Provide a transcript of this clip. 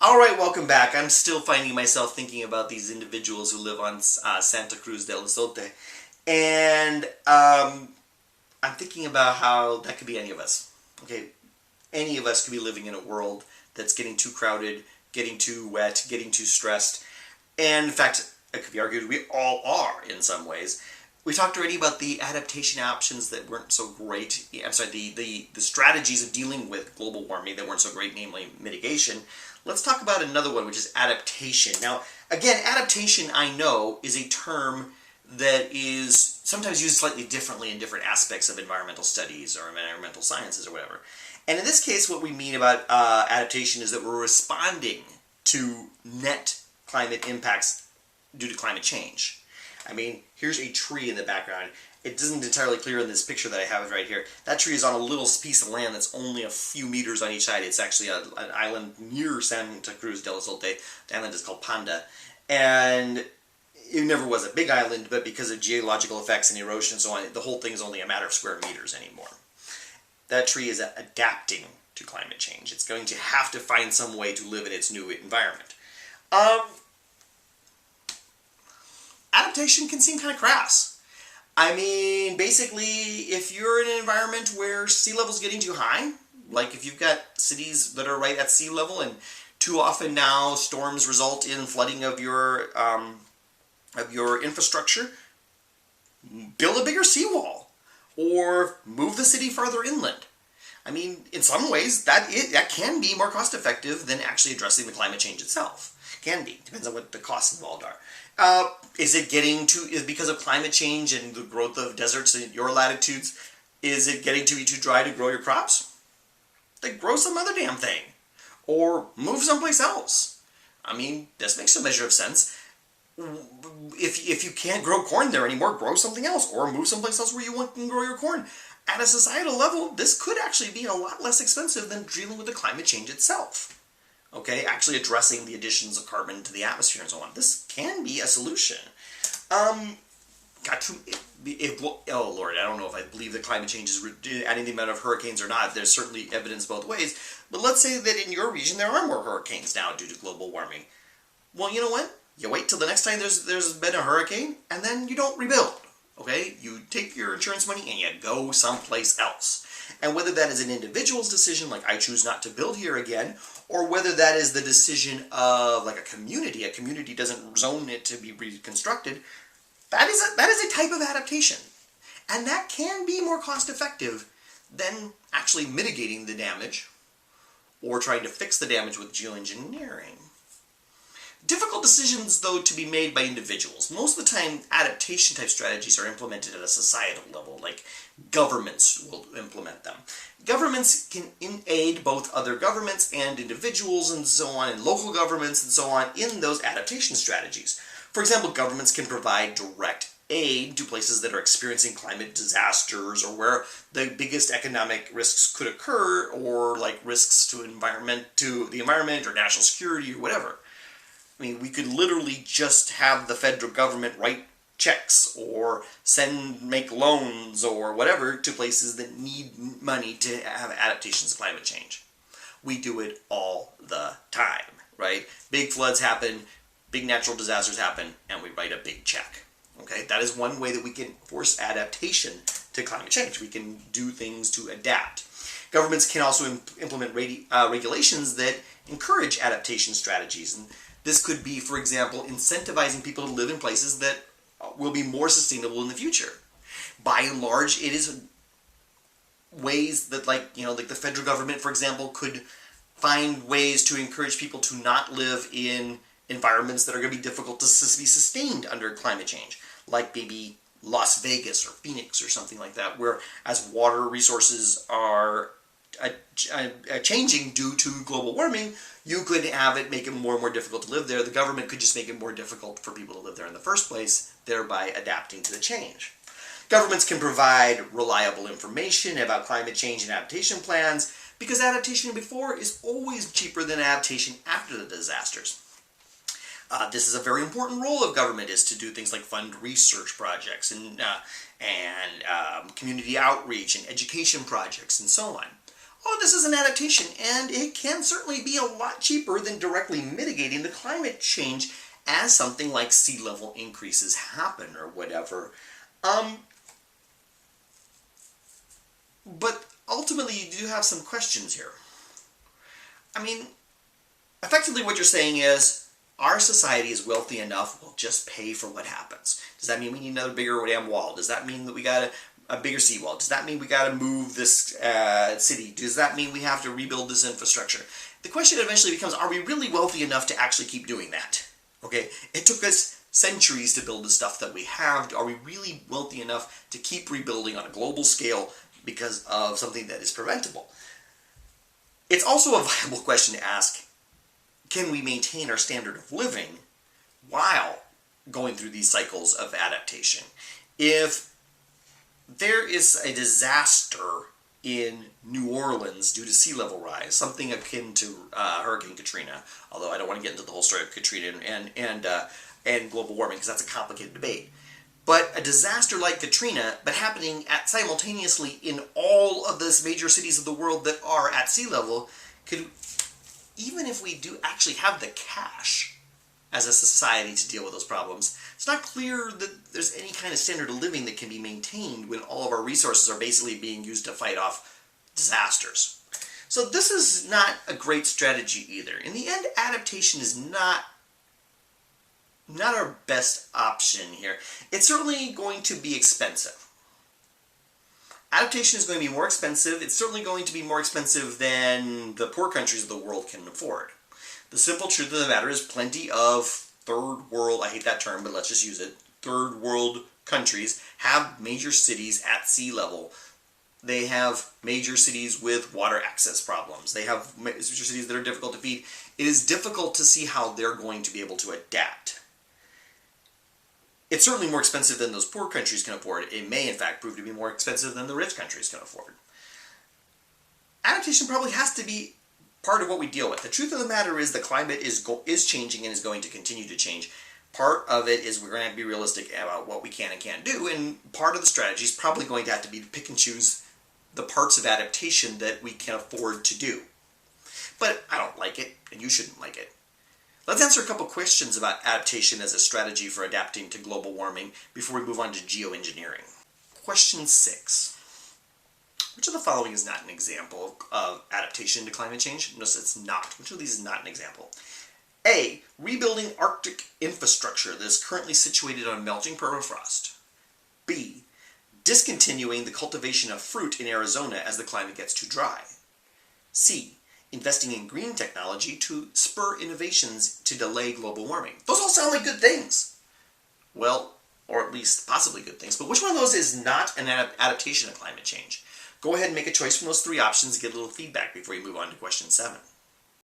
Alright, welcome back. I'm still finding myself thinking about these individuals who live on Santa Cruz del Sote. And I'm thinking about how that could be any of us. Okay, any of us could be living in a world that's getting too crowded, getting too wet, getting too stressed. And in fact, it could be argued we all are in some ways. We talked already about the adaptation options that weren't so great. I'm sorry, the strategies of dealing with global warming that weren't so great, namely mitigation. Let's talk about another one, which is adaptation. Now, again, adaptation, I know, is a term that is sometimes used slightly differently in different aspects of environmental studies or environmental sciences or whatever. And in this case, what we mean about adaptation is that we're responding to net climate impacts due to climate change. I mean, here's a tree in the background. It isn't entirely clear in this picture that I have right here. That tree is on a little piece of land that's only a few meters on each side. It's actually an island near Santa Cruz del Sote. The island is called Panda. And it never was a big island, but because of geological effects and erosion and so on, the whole thing is only a matter of square meters anymore. That tree is adapting to climate change. It's going to have to find some way to live in its new environment. Adaptation can seem kind of crass. I mean, basically, if you're in an environment where sea level's getting too high, like if you've got cities that are right at sea level, and too often now storms result in flooding of your infrastructure, build a bigger seawall or move the city farther inland. I mean, in some ways, that can be more cost effective than actually addressing the climate change itself. Can be. Depends on what the costs involved are. Is because of climate change and the growth of deserts in your latitudes, is it getting to be too dry to grow your crops? Then grow some other damn thing. Or move someplace else. I mean, this makes a measure of sense. If you can't grow corn there anymore, grow something else. Or move someplace else where you can grow your corn. At a societal level, this could actually be a lot less expensive than dealing with the climate change itself. Okay, actually addressing the additions of carbon to the atmosphere and so on. This can be a solution. Oh Lord, I don't know if I believe that climate change is adding the amount of hurricanes or not. There's certainly evidence both ways. But let's say that in your region there are more hurricanes now due to global warming. Well, you know what? You wait till the next time there's been a hurricane, and then you don't rebuild. Okay? You take your insurance money and you go someplace else. And whether that is an individual's decision, like I choose not to build here again, or whether that is the decision of like a community doesn't zone it to be reconstructed, that is a type of adaptation. And that can be more cost effective than actually mitigating the damage or trying to fix the damage with geoengineering. Difficult decisions, though, to be made by individuals. Most of the time, adaptation type strategies are implemented at a societal level, like governments will implement them. Governments can aid both other governments and individuals and so on, and local governments and so on, in those adaptation strategies. For example, governments can provide direct aid to places that are experiencing climate disasters or where the biggest economic risks could occur, or like risks to the environment or national security or whatever. I mean, we could literally just have the federal government write checks or make loans or whatever to places that need money to have adaptations to climate change. We do it all the time, right? Big floods happen, big natural disasters happen, and we write a big check. Okay, that is one way that we can force adaptation to climate change. We can do things to adapt. Governments can also implement regulations that encourage adaptation strategies. And this could be, for example, incentivizing people to live in places that will be more sustainable in the future. By and large, it is ways that, like the federal government, for example, could find ways to encourage people to not live in environments that are going to be difficult to be sustained under climate change, like maybe Las Vegas or Phoenix or something like that, where as water resources are changing due to global warming, you could make it more and more difficult to live there. The government could just make it more difficult for people to live there in the first place, thereby adapting to the change. Governments can provide reliable information about climate change and adaptation plans, because adaptation before is always cheaper than adaptation after the disasters. This is a very important role of government, is to do things like fund research projects and community outreach and education projects and so on. oh, this is an adaptation, and it can certainly be a lot cheaper than directly mitigating the climate change as something like sea level increases happen or whatever. But ultimately, you do have some questions here. I mean, effectively what you're saying is, our society is wealthy enough, we'll just pay for what happens. Does that mean we need another bigger dam wall? Does that mean that we got a bigger seawall? Does that mean we got to move this city? Does that mean we have to rebuild this infrastructure? The question eventually becomes, are we really wealthy enough to actually keep doing that? Okay, it took us centuries to build the stuff that we have. Are we really wealthy enough to keep rebuilding on a global scale because of something that is preventable? It's also a viable question to ask, can we maintain our standard of living while going through these cycles of adaptation? If there is a disaster in New Orleans due to sea level rise, something akin to Hurricane Katrina, although I don't want to get into the whole story of Katrina and global warming because that's a complicated debate. But a disaster like Katrina, but happening simultaneously in all of the major cities of the world that are at sea level, could, even if we do actually have the cash as a society to deal with those problems, it's not clear that there's any kind of standard of living that can be maintained when all of our resources are basically being used to fight off disasters. So this is not a great strategy either. In the end, adaptation is not our best option here. It's certainly going to be expensive. Adaptation is going to be more expensive. It's certainly going to be more expensive than the poor countries of the world can afford. The simple truth of the matter is plenty of third world, I hate that term, but let's just use it, third world countries have major cities at sea level. They have major cities with water access problems. They have major cities that are difficult to feed. It is difficult to see how they're going to be able to adapt. It's certainly more expensive than those poor countries can afford. It may, in fact, prove to be more expensive than the rich countries can afford. Adaptation probably has to be part of what we deal with. The truth of the matter is the climate is changing and is going to continue to change. Part of it is we're going to have to be realistic about what we can and can't do, and part of the strategy is probably going to have to be to pick and choose the parts of adaptation that we can afford to do. But I don't like it, and you shouldn't like it. Let's answer a couple questions about adaptation as a strategy for adapting to global warming before we move on to geoengineering. Question 6. Which of the following is not an example of adaptation to climate change? Notice it's not. Which of these is not an example? A. Rebuilding Arctic infrastructure that is currently situated on melting permafrost. B. Discontinuing the cultivation of fruit in Arizona as the climate gets too dry. C. Investing in green technology to spur innovations to delay global warming. Those all sound like good things. Well, or at least possibly good things, but which one of those is not an adaptation to climate change? Go ahead and make a choice from those 3 options and get a little feedback before you move on to question 7.